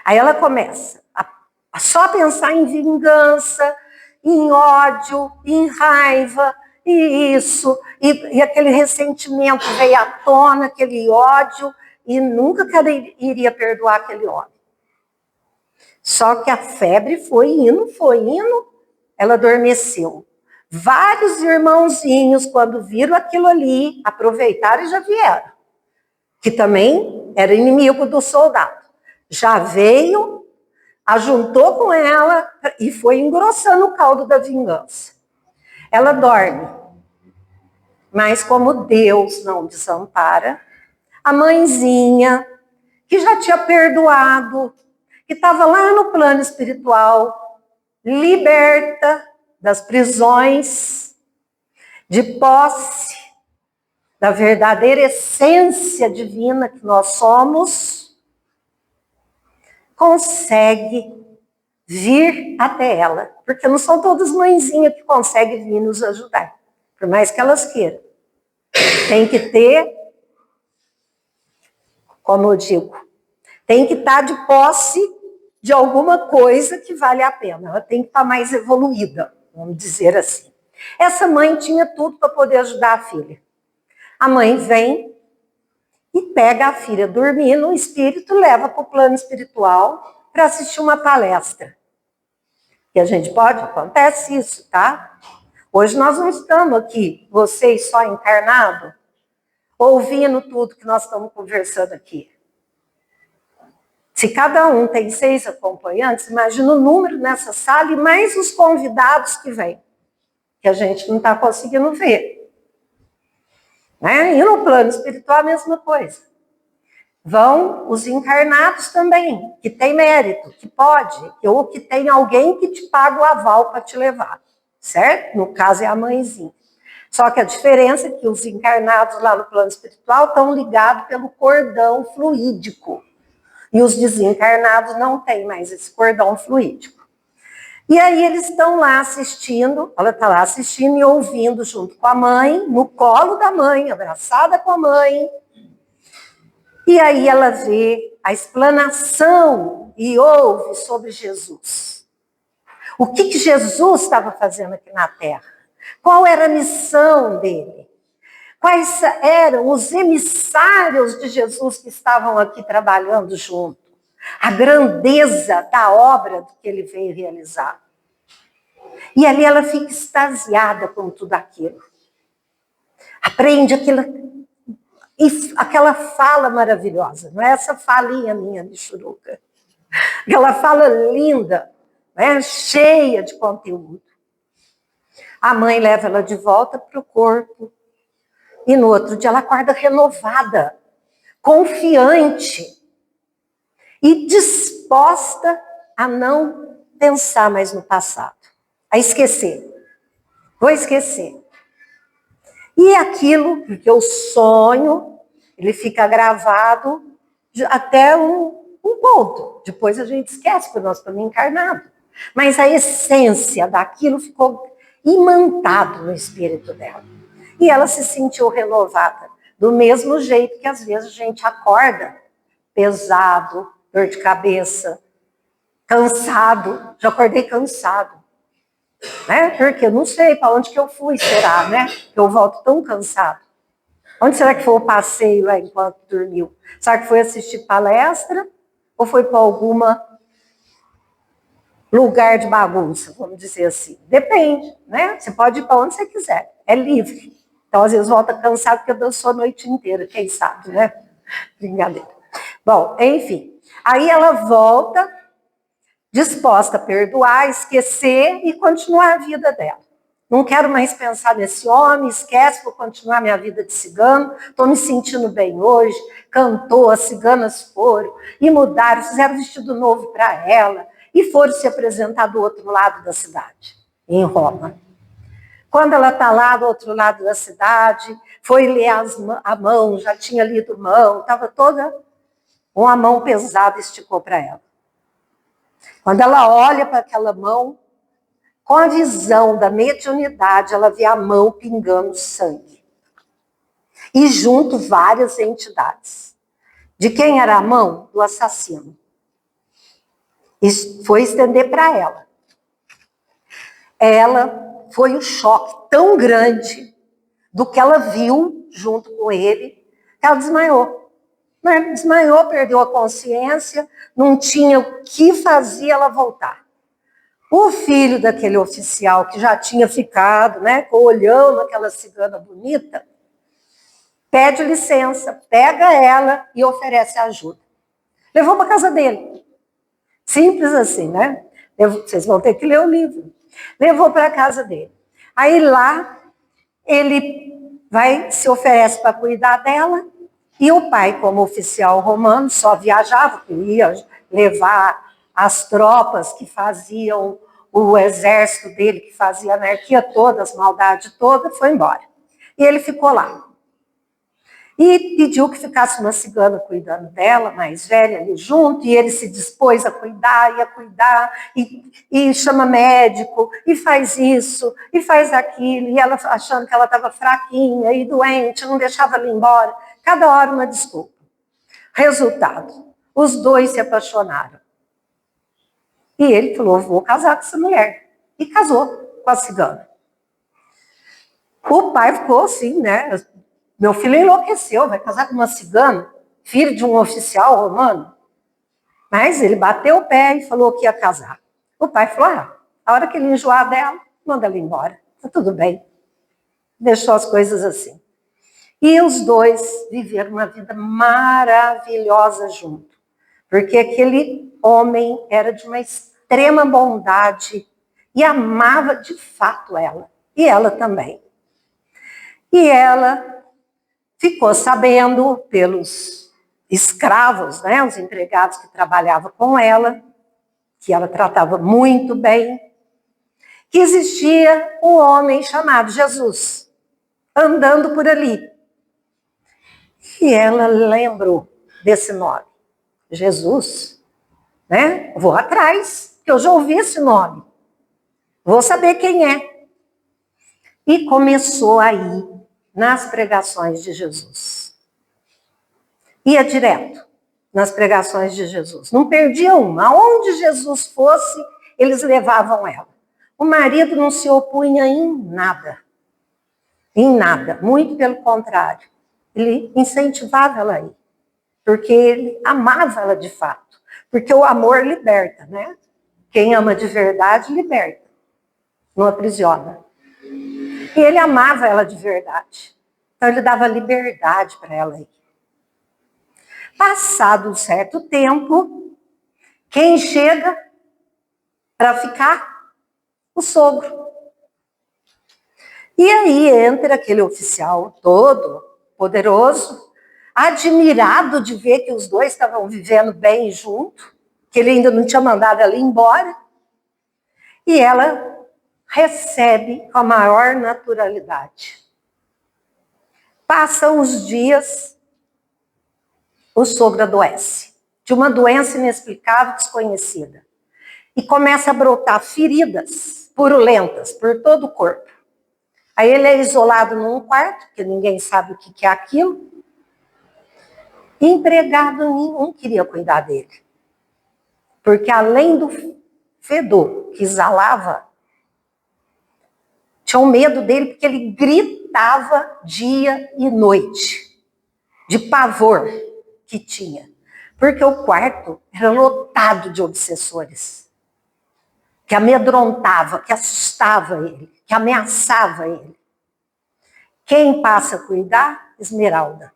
Aí ela começa a só pensar em vingança, em ódio, em raiva, e isso, e aquele ressentimento veio à tona, aquele ódio, e nunca que ela iria perdoar aquele homem. Só que a febre foi indo, ela adormeceu. Vários irmãozinhos, quando viram aquilo ali, aproveitaram e já vieram. Que também era inimigo do soldado. Já veio, ajuntou com ela e foi engrossando o caldo da vingança. Ela dorme. Mas como Deus não desampara, a mãezinha, que já tinha perdoado, que estava lá no plano espiritual, liberta das prisões, de posse da verdadeira essência divina que nós somos, consegue vir até ela. Porque não são todas mãezinhas que conseguem vir nos ajudar, por mais que elas queiram. Tem que ter, como eu digo, tem que estar de posse de alguma coisa que vale a pena. Ela tem que estar mais evoluída, vamos dizer assim. Essa mãe tinha tudo para poder ajudar a filha. A mãe vem e pega a filha dormindo, o espírito leva para o plano espiritual para assistir uma palestra. E a gente pode, acontece isso, tá? Hoje nós não estamos aqui, vocês só encarnados, ouvindo tudo que nós estamos conversando aqui. Se cada um tem 6 acompanhantes, imagina o número nessa sala e mais os convidados que vêm, que a gente não está conseguindo ver. Né? E no plano espiritual a mesma coisa. Vão os encarnados também, que tem mérito, que pode, ou que tem alguém que te paga o aval para te levar, certo? No caso é a mãezinha. Só que a diferença é que os encarnados lá no plano espiritual estão ligados pelo cordão fluídico. E os desencarnados não têm mais esse cordão fluídico. E aí eles estão lá assistindo, ela está lá assistindo e ouvindo junto com a mãe, no colo da mãe, abraçada com a mãe. E aí ela vê a explanação e ouve sobre Jesus. O que Jesus estava fazendo aqui na Terra? Qual era a missão dele? Quais eram os emissários de Jesus que estavam aqui trabalhando junto? A grandeza da obra que ele veio realizar. E ali ela fica extasiada com tudo aquilo. Aprende aquela fala maravilhosa, não é essa falinha minha de churuca. Aquela fala linda, né? Cheia de conteúdo. A mãe leva ela de volta para o corpo. E no outro dia ela acorda renovada, confiante e disposta a não pensar mais no passado, a esquecer. Vou esquecer. E aquilo, porque o sonho, ele fica gravado até um ponto. Depois a gente esquece, porque nós estamos encarnados. Mas a essência daquilo ficou imantado no espírito dela. E ela se sentiu renovada. Do mesmo jeito que às vezes a gente acorda pesado, dor de cabeça, cansado. Já acordei cansado. Né? Porque eu não sei para onde que eu fui, será, né? Que eu volto tão cansado. Onde será que foi o passeio lá enquanto dormiu? Será que foi assistir palestra? Ou foi para algum lugar de bagunça, vamos dizer assim? Depende, né? Você pode ir para onde você quiser, é livre. Então, às vezes, volta cansado porque dançou a noite inteira, quem sabe, né? Brincadeira. Bom, enfim. Aí ela volta disposta a perdoar, esquecer e continuar a vida dela. Não quero mais pensar nesse homem, esquece, vou continuar minha vida de cigano, estou me sentindo bem hoje. Cantou, as ciganas foram e mudaram, fizeram vestido novo para ela e foram se apresentar do outro lado da cidade, em Roma. Quando ela está lá do outro lado da cidade, foi ler a mão, já tinha lido mão, estava toda uma mão pesada, esticou para ela. Quando ela olha para aquela mão, com a visão da mediunidade, ela vê a mão pingando sangue. E junto várias entidades. De quem era a mão? Do assassino. Isso foi estender para ela. Ela foi um choque tão grande do que ela viu junto com ele, que ela desmaiou. Desmaiou, perdeu a consciência, não tinha o que fazer ela voltar. O filho daquele oficial que já tinha ficado, né, com o olhão naquela cigana bonita, pede licença, pega ela e oferece ajuda. Levou para casa dele. Simples assim, né? Vocês vão ter que ler o livro. Levou para a casa dele. Aí lá, ele se oferece para cuidar dela, e o pai, como oficial romano, só viajava, ia levar as tropas que faziam o exército dele, que fazia a anarquia toda, as maldades todas, foi embora. E ele ficou lá. E pediu que ficasse uma cigana cuidando dela, mais velha, ali junto, e ele se dispôs a cuidar, e chama médico, e faz isso, e faz aquilo, e ela achando que ela estava fraquinha e doente, não deixava ela ir embora. Cada hora uma desculpa. Resultado, os dois se apaixonaram. E ele falou, vou casar com essa mulher. E casou com a cigana. O pai ficou assim, né? Meu filho enlouqueceu, vai casar com uma cigana, filho de um oficial romano. Mas ele bateu o pé e falou que ia casar. O pai falou, a hora que ele enjoar dela, manda ela embora. Tá tudo bem. Deixou as coisas assim. E os dois viveram uma vida maravilhosa junto. Porque aquele homem era de uma extrema bondade e amava de fato ela. E ela também. E ela ficou sabendo pelos escravos, né, os empregados que trabalhavam com ela, que ela tratava muito bem, que existia um homem chamado Jesus, andando por ali. E ela lembrou desse nome, Jesus, né? Vou atrás, que eu já ouvi esse nome. Vou saber quem é. E começou a ir nas pregações de Jesus. Ia direto nas pregações de Jesus. Não perdia uma. Aonde Jesus fosse, eles levavam ela. O marido não se opunha em nada. Em nada. Muito pelo contrário. Ele incentivava ela a ir. Porque ele amava ela de fato. Porque o amor liberta, né? Quem ama de verdade, liberta. Não aprisiona. E ele amava ela de verdade. Então ele dava liberdade para ela ir. Passado um certo tempo, quem chega para ficar? O sogro. E aí entra aquele oficial todo poderoso, admirado de ver que os dois estavam vivendo bem junto, que ele ainda não tinha mandado ela ir embora. E ela recebe com a maior naturalidade. Passam os dias, o sogro adoece, de uma doença inexplicável, desconhecida. E começa a brotar feridas purulentas por todo o corpo. Aí ele é isolado num quarto, porque ninguém sabe o que é aquilo. Empregado nenhum queria cuidar dele. Porque além do fedor que exalava, tinham medo dele, porque ele gritava dia e noite, de pavor que tinha. Porque o quarto era lotado de obsessores, que amedrontava, que assustava ele, que ameaçava ele. Quem passa a cuidar? Esmeralda.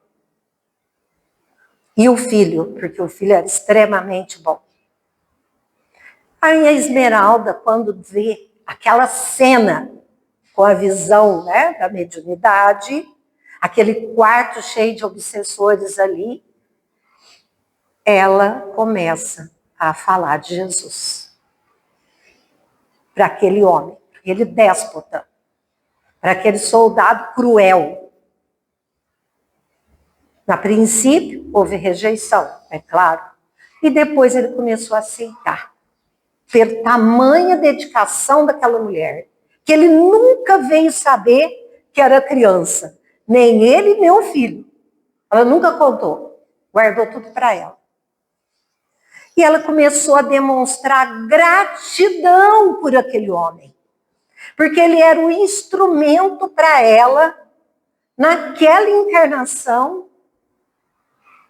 E o filho, porque o filho era extremamente bom. Aí a Esmeralda, quando vê aquela cena com a visão, né, da mediunidade, aquele quarto cheio de obsessores ali, ela começa a falar de Jesus para aquele homem, para aquele déspota, para aquele soldado cruel. A princípio, houve rejeição, é claro, e depois ele começou a aceitar, ter tamanha dedicação daquela mulher, que ele nunca veio saber que era criança, nem ele, nem o filho. Ela nunca contou, guardou tudo para ela. E ela começou a demonstrar gratidão por aquele homem, porque ele era o instrumento para ela, naquela encarnação,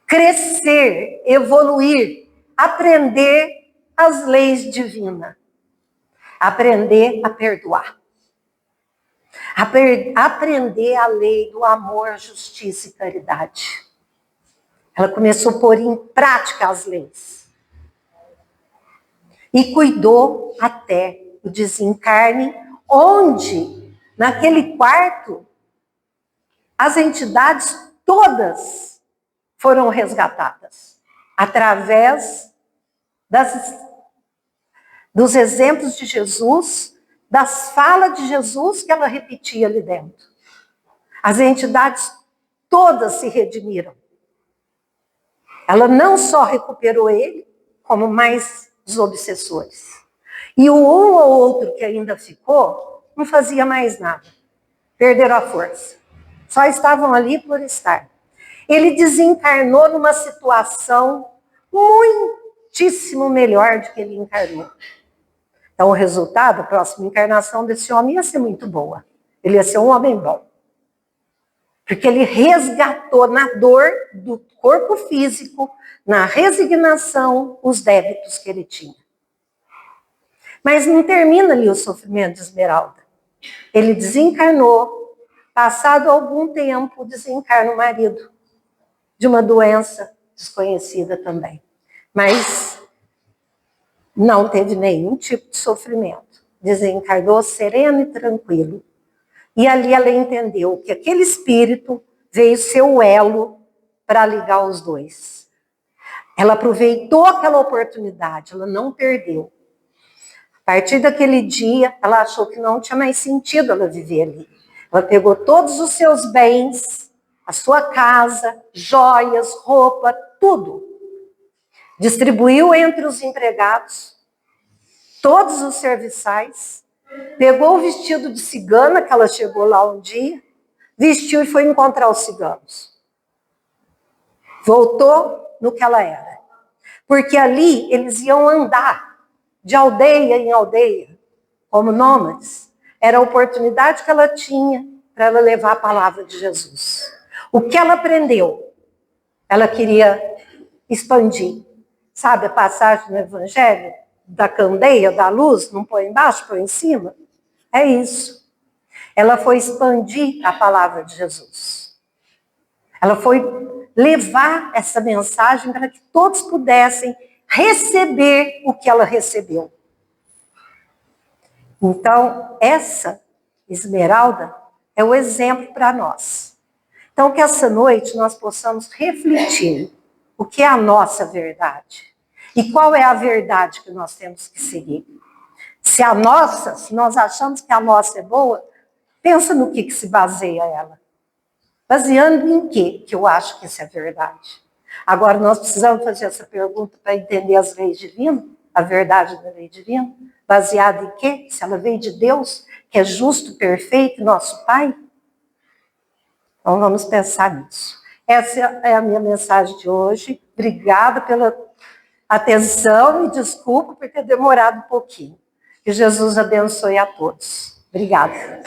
crescer, evoluir, aprender as leis divinas, aprender a perdoar, aprender a lei do amor, justiça e caridade. Ela começou a pôr em prática as leis. E cuidou até o desencarne, onde, naquele quarto, as entidades todas foram resgatadas, através dos exemplos de Jesus, das falas de Jesus que ela repetia ali dentro. As entidades todas se redimiram. Ela não só recuperou ele, como mais os obsessores. E o um ou outro que ainda ficou, não fazia mais nada. Perderam a força. Só estavam ali por estar. Ele desencarnou numa situação muitíssimo melhor do que ele encarnou. Então, o resultado, a próxima encarnação desse homem ia ser muito boa. Ele ia ser um homem bom. Porque ele resgatou na dor do corpo físico, na resignação, os débitos que ele tinha. Mas não termina ali o sofrimento de Esmeralda. Ele desencarnou, passado algum tempo, desencarna o marido, de uma doença desconhecida também. Mas não teve nenhum tipo de sofrimento. Desencarnou sereno e tranquilo. E ali ela entendeu que aquele espírito veio ser o elo para ligar os dois. Ela aproveitou aquela oportunidade, ela não perdeu. A partir daquele dia, ela achou que não tinha mais sentido ela viver ali. Ela pegou todos os seus bens, a sua casa, joias, roupa, tudo. Distribuiu entre os empregados, todos os serviçais, pegou o vestido de cigana, que ela chegou lá um dia, vestiu e foi encontrar os ciganos. Voltou no que ela era. Porque ali eles iam andar de aldeia em aldeia, como nômades. Era a oportunidade que ela tinha para ela levar a palavra de Jesus. O que ela aprendeu, ela queria expandir. Sabe a passagem no Evangelho? Da candeia, da luz, não põe embaixo, põe em cima? É isso. Ela foi expandir a palavra de Jesus. Ela foi levar essa mensagem para que todos pudessem receber o que ela recebeu. Então, essa Esmeralda é o exemplo para nós. Então, que essa noite nós possamos refletir o que é a nossa verdade e qual é a verdade que nós temos que seguir. Se nós achamos que a nossa é boa, pensa no que se baseia ela. Baseando em quê que eu acho que isso é verdade? Agora, nós precisamos fazer essa pergunta para entender as leis divinas, a verdade da lei divina, baseada em quê? Se ela veio de Deus, que é justo, perfeito, nosso Pai? Então, vamos pensar nisso. Essa é a minha mensagem de hoje. Obrigada pela atenção e desculpa por ter demorado um pouquinho. Que Jesus abençoe a todos. Obrigada.